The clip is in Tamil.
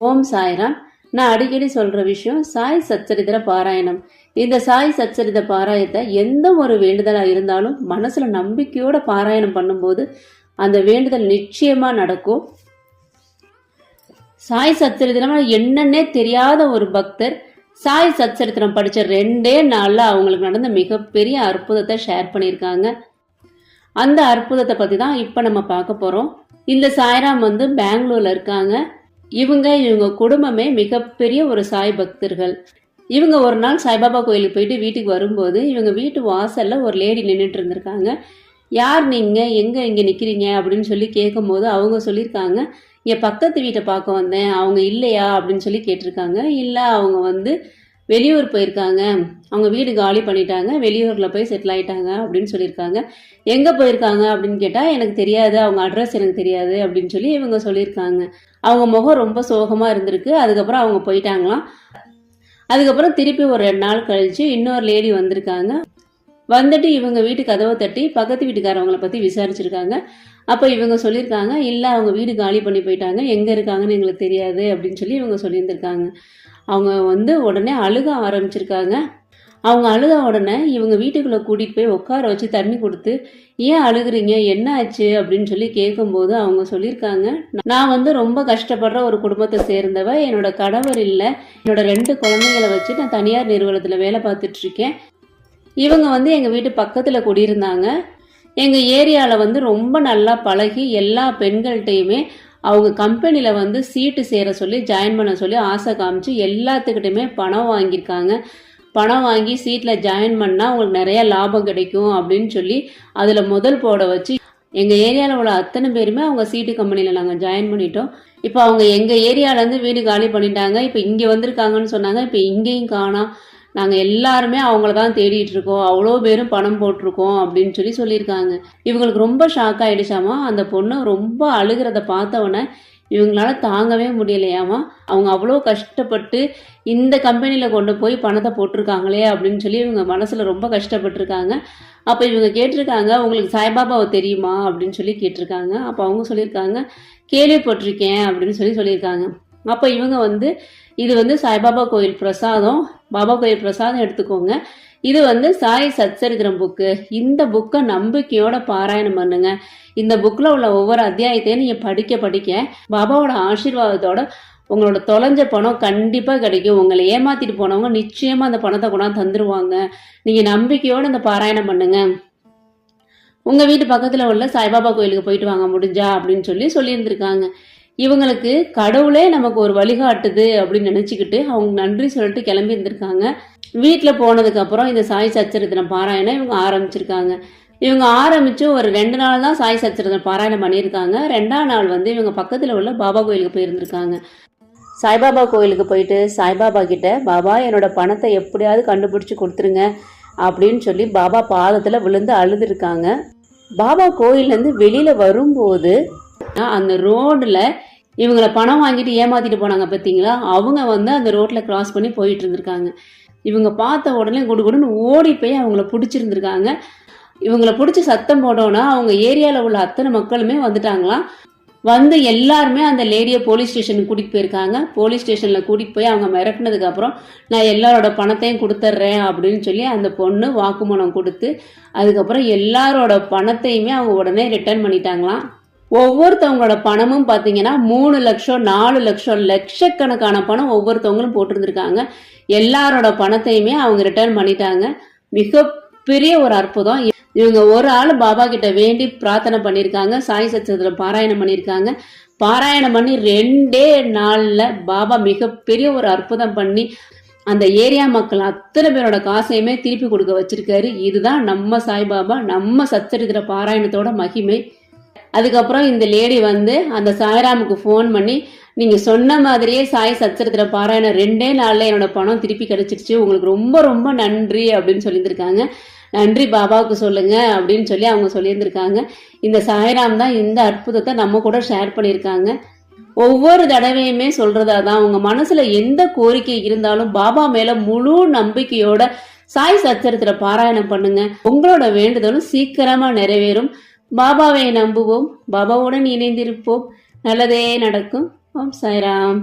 ஓம் சாய்ராம். நான் அடிக்கடி சொல்ற விஷயம் சாய் சச்சரித்திர பாராயணம். இந்த சாய் சச்சரித பாராயணத்தை எந்த ஒரு வேண்டுதலா இருந்தாலும் மனசுல நம்பிக்கையோட பாராயணம் பண்ணும்போது அந்த வேண்டுதல் நிச்சயமா நடக்கும். சாய் சச்சரித்திரம் என்னன்னே தெரியாத ஒரு பக்தர் சாய் சச்சரித்திரம் படிச்ச 2 நாள்ல அவங்களுக்கு நடந்த மிகப்பெரிய அற்புதத்தை ஷேர் பண்ணியிருக்காங்க. அந்த அற்புதத்தை பத்தி தான் இப்ப நம்ம பார்க்க போறோம். இந்த சாய்ராம் பெங்களூர்ல இருக்காங்க. இவங்க குடும்பமே மிகப்பெரிய ஒரு சாய் பக்தர்கள். இவங்க ஒரு நாள் சாய்பாபா கோயிலுக்கு போயிட்டு வீட்டுக்கு வரும்போது இவங்க வீட்டு வாசல்ல ஒரு லேடி நின்றுட்டு இருந்திருக்காங்க. யார் நீங்க, எங்க இங்க நிக்கிறீங்க அப்படின்னு சொல்லி கேட்கும் போது அவங்க சொல்லியிருக்காங்க, என் பக்கத்து வீட்டை பார்க்க வந்தேன், அவங்க இல்லையா அப்படின்னு சொல்லி கேட்டிருக்காங்க. இல்லை, அவங்க வெளியூர் போயிருக்காங்க, அவங்க வீடு காலி பண்ணிட்டாங்க, வெளியூரில் போய் செட்டில் ஆகிட்டாங்க அப்படின்னு சொல்லியிருக்காங்க. எங்கே போயிருக்காங்க அப்படின்னு கேட்டால் எனக்கு தெரியாது, அவங்க அட்ரஸ் எனக்கு தெரியாது அப்படின்னு சொல்லி இவங்க சொல்லியிருக்காங்க. அவங்க முகம் ரொம்ப சோகமாக இருந்திருக்கு. அதுக்கப்புறம் அவங்க போயிட்டாங்களாம். அதுக்கப்புறம் திருப்பி ஒரு 2 நாள் கழித்து இன்னொரு லேடி வந்திருக்காங்க. வந்துட்டு இவங்க வீட்டு கதவை தட்டி பக்கத்து வீட்டுக்காரவங்களை பற்றி விசாரிச்சிருக்காங்க. அப்போ இவங்க சொல்லியிருக்காங்க, இல்லை அவங்க வீடு காலி பண்ணி போயிட்டாங்க, எங்கே இருக்காங்கன்னு எங்களுக்கு தெரியாது அப்படின்னு சொல்லி இவங்க சொல்லியிருந்திருக்காங்க. அவங்க உடனே அழுக ஆரம்பிச்சிருக்காங்க. அவங்க அழுத உடனே இவங்க வீட்டுக்குள்ளே கூட்டிகிட்டு போய் உட்கார வச்சு தண்ணி கொடுத்து, ஏன் அழுகுறீங்க, என்ன ஆச்சு அப்படின்னு சொல்லி கேட்கும்போது அவங்க சொல்லியிருக்காங்க, நான் ரொம்ப கஷ்டப்படுற ஒரு குடும்பத்தை சேர்ந்தவ, என்னோட கணவர் இல்லை, என்னோட 2 குழந்தைங்களை வச்சு நான் தனியார் நிறுவனத்தில் வேலை பார்த்துட்ருக்கேன். இவங்க எங்கள் வீட்டு பக்கத்தில் குடியிருந்தாங்க. எங்கள் ஏரியாவில் ரொம்ப நல்லா பழகி எல்லா பெண்கள்கிட்டையுமே அவங்க கம்பெனியில் சீட்டு சேர சொல்லி ஜாயின் பண்ண சொல்லி ஆசை காமிச்சு எல்லாத்துக்கிட்டையுமே பணம் வாங்கியிருக்காங்க. பணம் வாங்கி சீட்டில் ஜாயின் பண்ணால் உங்களுக்கு நிறையா லாபம் கிடைக்கும் அப்படின்னு சொல்லி அதில் முதல் போட வச்சு எங்கள் ஏரியாவில் உள்ள அத்தனை பேருமே அவங்க சீட்டு கம்பெனியில் நாங்கள் ஜாயின் பண்ணிட்டோம். இப்போ அவங்க எங்கள் ஏரியாவிலேருந்து வீடு காலி பண்ணிட்டாங்க. இப்போ இங்கே வந்திருக்காங்கன்னு சொன்னாங்க. இப்போ இங்கேயும் காணோம். நாங்கள் எல்லாருமே அவங்கள தான் தேடிட்டு இருக்கோம், அவ்வளோ பேரும் பணம் போட்டிருக்கோம் அப்படின்னு சொல்லியிருக்காங்க. இவங்களுக்கு ரொம்ப ஷாக் ஆகிடுச்சாமா. அந்த பொண்ணு ரொம்ப அழுகிறத பார்த்தவொடனே இவங்களால தாங்கவே முடியலையாமா. அவங்க அவ்வளோ கஷ்டப்பட்டு இந்த கம்பெனியில் கொண்டு போய் பணத்தை போட்டிருக்காங்களே அப்படின்னு சொல்லி இவங்க மனசில் ரொம்ப கஷ்டப்பட்டுருக்காங்க. அப்போ இவங்க கேட்டிருக்காங்க, உங்களுக்கு சாய்பாபாவை தெரியுமா அப்படின்னு சொல்லி கேட்டிருக்காங்க. அப்போ அவங்க சொல்லியிருக்காங்க, கேள்விப்பட்டிருக்கேன் அப்படின்னு சொல்லியிருக்காங்க. அப்போ இவங்க இது சாய்பாபா கோயில் பிரசாதம், பாபா கோயில் பிரசாதம் எடுத்துக்கோங்க. இது சாய் சச்சரித்திரம் புக்கு. இந்த புக்கை நம்பிக்கையோட பாராயணம் பண்ணுங்க. இந்த புக்கில் உள்ள ஒவ்வொரு அத்தியாயத்தையும் நீங்கள் படிக்க பாபாவோட ஆசீர்வாதத்தோட உங்களோட தொலைஞ்ச பணம் கண்டிப்பாக கிடைக்கும். உங்களை ஏமாத்திட்டு போனவங்க நிச்சயமாக அந்த பணத்தை கொண்டாந்து தந்துடுவாங்க. நீங்கள் நம்பிக்கையோடு இந்த பாராயணம் பண்ணுங்க. உங்கள் வீட்டு பக்கத்தில் உள்ள சாய்பாபா கோயிலுக்கு போயிட்டு வாங்க முடிஞ்சா அப்படின்னு சொல்லியிருந்திருக்காங்க. இவங்களுக்கு கடவுளே நமக்கு ஒரு வழிகாட்டுது அப்படின்னு நினச்சிக்கிட்டு அவங்க நன்றி சொல்லிட்டு கிளம்பி இருந்திருக்காங்க. வீட்டில் போனதுக்கப்புறம் இந்த சாய் சச்சரித்திரம் பாராயணம் இவங்க ஆரம்பிச்சிருக்காங்க. இவங்க ஆரம்பித்து ஒரு 2 நாள் தான் சாய் சச்சரித்திரம் பாராயணம் பண்ணியிருக்காங்க. 2ஆம் நாள் இவங்க பக்கத்தில் உள்ள பாபா கோயிலுக்கு போயிருந்திருக்காங்க. சாய்பாபா கோயிலுக்கு போயிட்டு சாய்பாபா கிட்ட, பாபா என்னோட பணத்தை எப்படியாவது கண்டுபிடிச்சி கொடுத்துருங்க அப்படின்னு சொல்லி பாபா பாதத்தில் விழுந்து அழுதுருக்காங்க. பாபா கோயிலேருந்து வெளியில் வரும்போது அந்த ரோடில் இவங்களை பணம் வாங்கிட்டு ஏமாத்திட்டு போனாங்க பார்த்தீங்களா, அவங்க அந்த ரோட்டில் கிராஸ் பண்ணி போயிட்டு இருந்திருக்காங்க. இவங்க பார்த்த உடனே குடுகுடுன்னு ஓடி போய் அவங்கள பிடிச்சிருந்துருக்காங்க. இவங்கள பிடிச்சி சத்தம் போட்டோன்னா அவங்க ஏரியாவில் உள்ள அத்தனை மக்களுமே வந்துட்டாங்களாம். எல்லாருமே அந்த லேடியை போலீஸ் ஸ்டேஷனுக்கு கூட்டிகிட்டு போயிருக்காங்க. போலீஸ் ஸ்டேஷனில் கூட்டிகிட்டு போய் அவங்க மிரட்டினதுக்கப்புறம் நான் எல்லாரோட பணத்தையும் கொடுத்துட்றேன் அப்படின்னு சொல்லி அந்த பொண்ணு வாக்குமூலம் கொடுத்து அதுக்கப்புறம் எல்லாரோட பணத்தையுமே அவங்க உடனே ரிட்டர்ன் பண்ணிட்டாங்களாம். ஒவ்வொருத்தவங்களோட பணமும் பார்த்தீங்கன்னா 3 லட்சம் 4 லட்சம் லட்சக்கணக்கான பணம் ஒவ்வொருத்தவங்களும் போட்டிருந்துருக்காங்க. எல்லாரோட பணத்தையுமே அவங்க ரிட்டர்ன் பண்ணிட்டாங்க. மிகப்பெரிய ஒரு அற்புதம். இவங்க ஒரு ஆள் பாபா கிட்ட வேண்டி பிரார்த்தனை பண்ணியிருக்காங்க. சாய் சச்சரித்திரம் பாராயணம் பண்ணியிருக்காங்க. பாராயணம் பண்ணி 2 நாளில் பாபா மிகப்பெரிய ஒரு அற்புதம் பண்ணி அந்த ஏரியா மக்கள் அத்தனை பேரோட காசையுமே திருப்பி கொடுக்க வச்சிருக்காரு. இதுதான் நம்ம சாய்பாபா, நம்ம சச்சரித்திர பாராயணத்தோட மகிமை. அதுக்கப்புறம் இந்த லேடி அந்த சாய்ராமுக்கு ஃபோன் பண்ணி, நீங்கள் சொன்ன மாதிரியே சாய் சச்சரித்திர பாராயணம் 2 நாளில் என்னோட பணம் திருப்பி கிடைச்சிருச்சு, உங்களுக்கு ரொம்ப ரொம்ப நன்றி அப்படின்னு சொல்லியிருந்திருக்காங்க. நன்றி பாபாவுக்கு சொல்லுங்க அப்படின்னு சொல்லி அவங்க சொல்லியிருந்திருக்காங்க. இந்த சாய்ராம் தான் இந்த அற்புதத்தை நம்ம கூட ஷேர் பண்ணியிருக்காங்க. ஒவ்வொரு தடவையுமே சொல்றதா தான், உங்க மனசுல எந்த கோரிக்கை இருந்தாலும் பாபா மேல முழு நம்பிக்கையோட சாய் சச்சரித்திர பாராயணம் பண்ணுங்க. உங்களோட வேண்டுதலும் சீக்கிரமா நிறைவேறும். பாபாவை நம்புவோம், பாபாவுடன் இணைந்திருப்போம், நல்லதே நடக்கும். ஓம் சாய்ராம்.